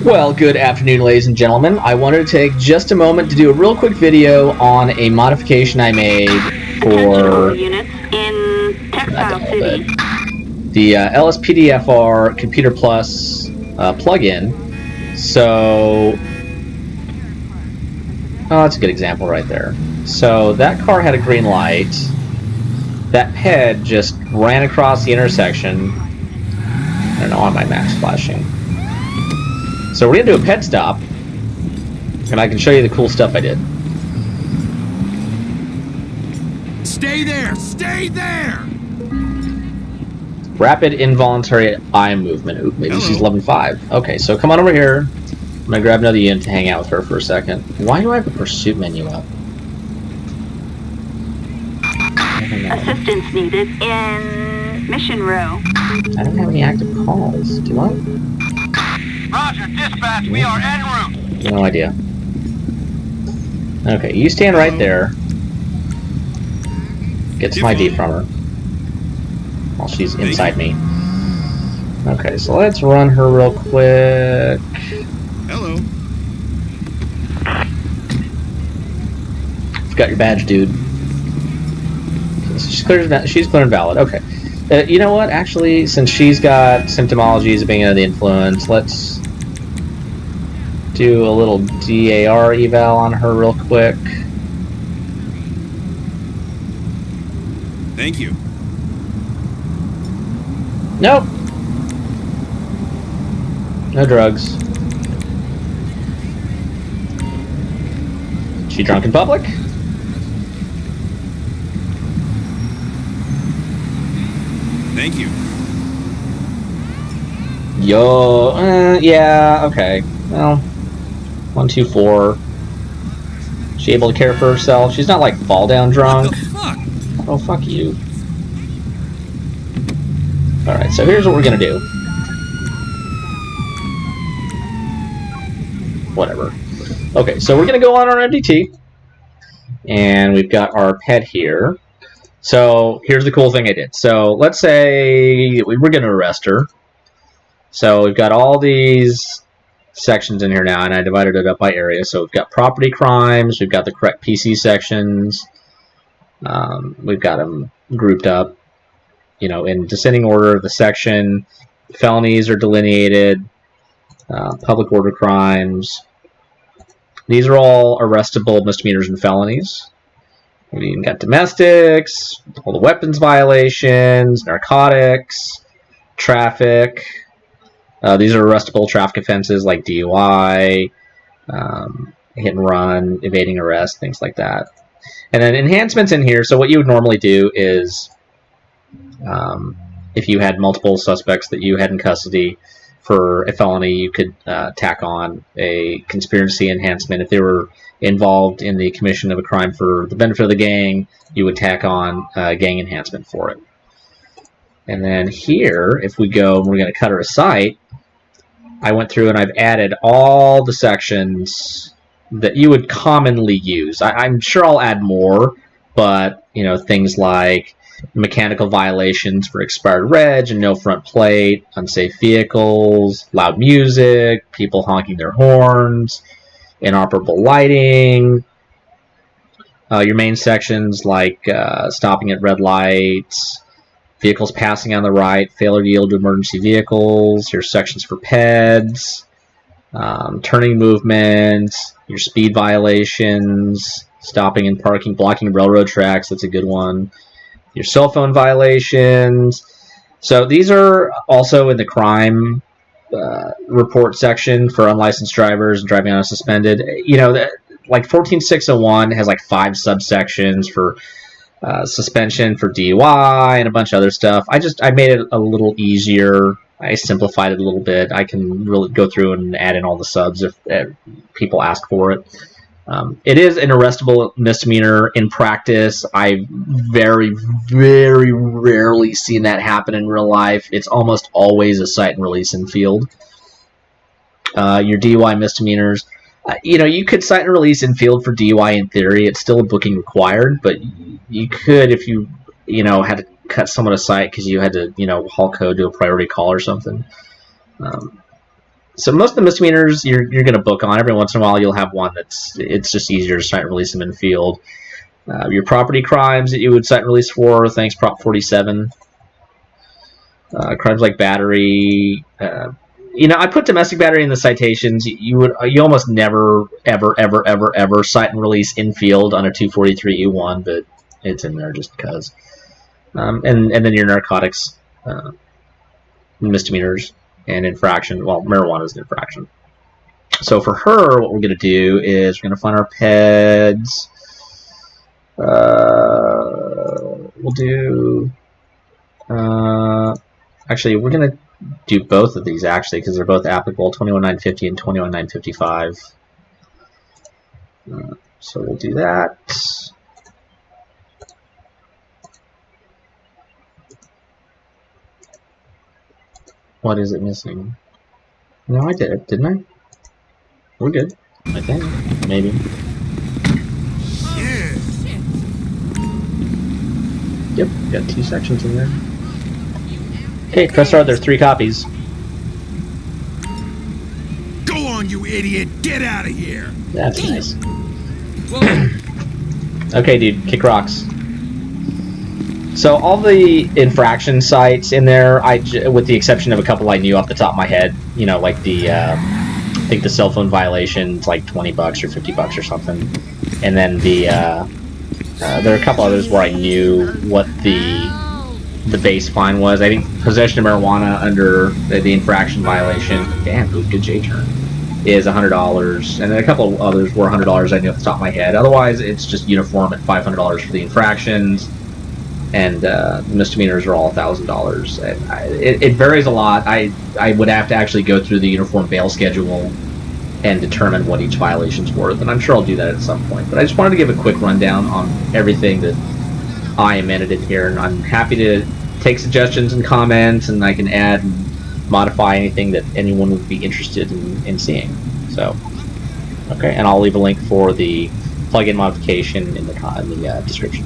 Well, good afternoon, ladies and gentlemen. I wanted to take just a moment to do a real quick video on a modification I made for the LSPDFR ComputerPlus plugin. So, that's a good example right there. So that car had a green light. That ped just ran across the intersection. I don't know why my Mac's flashing. So we're going to do a ped stop, and I can show you the cool stuff I did. Stay there! Stay there! Rapid involuntary eye movement. Ooh, maybe she's level 5. Okay, so come on over here. I'm going to grab another unit to hang out with her for a second. Why do I have a pursuit menu up? Assistance needed in mission row. I don't have any active calls, do I? Roger, dispatch, we are en route. No idea. Okay, you stand right there. Get some ID from her. While she's inside me. Okay, so let's run her real quick. Hello. Got your badge, dude. She's clear. She's clear and valid. Okay. You know what? Actually, since she's got symptomologies of being under the influence, let's do a little DAR eval on her real quick. Thank you. Nope. No drugs. She drunk in public? Thank you. Yo, yeah, okay. Well, 1, 2, 4. She able to care for herself? She's not like fall down drunk. What the fuck? Oh, fuck you. Alright, so here's what we're gonna do. Whatever. Okay, so we're gonna go on our MDT. And we've got our pet here. So here's the cool thing I did. So let's say we were going to arrest her. So we've got all these sections in here now, and I divided it up by area. So we've got property crimes, we've got the correct PC sections, we've got them grouped up, you know, in descending order of the section. Felonies are delineated, public order crimes. These are all arrestable misdemeanors and felonies. We even got domestics, all the weapons violations, narcotics, traffic. These are arrestable traffic offenses like DUI, hit and run, evading arrest, things like that. And then enhancements in here. So what you would normally do is, if you had multiple suspects that you had in custody for a felony, you could tack on a conspiracy enhancement. If they were involved in the commission of a crime for the benefit of the gang, you would tack on a gang enhancement for it. And then here, if we go and we're going to cut her a cite, I went through and I've added all the sections that you would commonly use. I'm sure I'll add more, but you know, things like mechanical violations for expired reg and no front plate, unsafe vehicles, loud music, people honking their horns, inoperable lighting, your main sections like stopping at red lights, vehicles passing on the right, failure to yield to emergency vehicles, your sections for PEDs, turning movement, your speed violations, stopping and parking, blocking railroad tracks, that's a good one, your cell phone violations. So these are also in the crime report section for unlicensed drivers and driving unsuspended. You know, like 14601 has like 5 subsections for suspension for DUI and a bunch of other stuff. I made it a little easier. I simplified it a little bit. I can really go through and add in all the subs if people ask for it. It is an arrestable misdemeanor in practice. I've very, very rarely seen that happen in real life. It's almost always a cite and release in field. Your DUI misdemeanors, you know, you could cite and release in field for DUI in theory. It's still a booking required, but you could if you know, had to cut someone a cite because you had to, you know, haul code to a priority call or something. So most of the misdemeanors you're going to book on. Every once in a while you'll have one it's just easier to cite and release them in field. Your property crimes that you would cite and release for, thanks Prop 47. Crimes like battery. I put domestic battery in the citations. You almost never ever cite and release in field on a 243U1, but it's in there just because. And then your narcotics misdemeanors and infraction. Well, marijuana is an infraction. So for her, what we're going to do is we're going to find our PEDs. We'll do. Actually, we're going to do both of these actually because they're both applicable, 21950 and 21955. So we'll do that. What is it missing? No, I did it, didn't I? We're good. I think. Maybe. Yeah. Yep, got 2 sections in there. Okay, press start. There's 3 copies. Go on, you idiot! Get out of here! That's nice. Okay, dude, kick rocks. So all the infraction sites in there, with the exception of a couple I knew off the top of my head, like the, I think the cell phone violation's like $20 or $50 or something, and then there are a couple others where I knew what the base fine was. I think possession of marijuana under the infraction violation, damn, good J turn, is $100, and then a couple of others were $100 I knew off the top of my head. Otherwise, it's just uniform at $500 for the infractions. And misdemeanors are all $1,000. And it varies a lot. I would have to actually go through the uniform bail schedule and determine what each violation's worth, and I'm sure I'll do that at some point. But I just wanted to give a quick rundown on everything that I amended in here, and I'm happy to take suggestions and comments, and I can add and modify anything that anyone would be interested in seeing. So, okay, and I'll leave a link for the plugin modification in the description.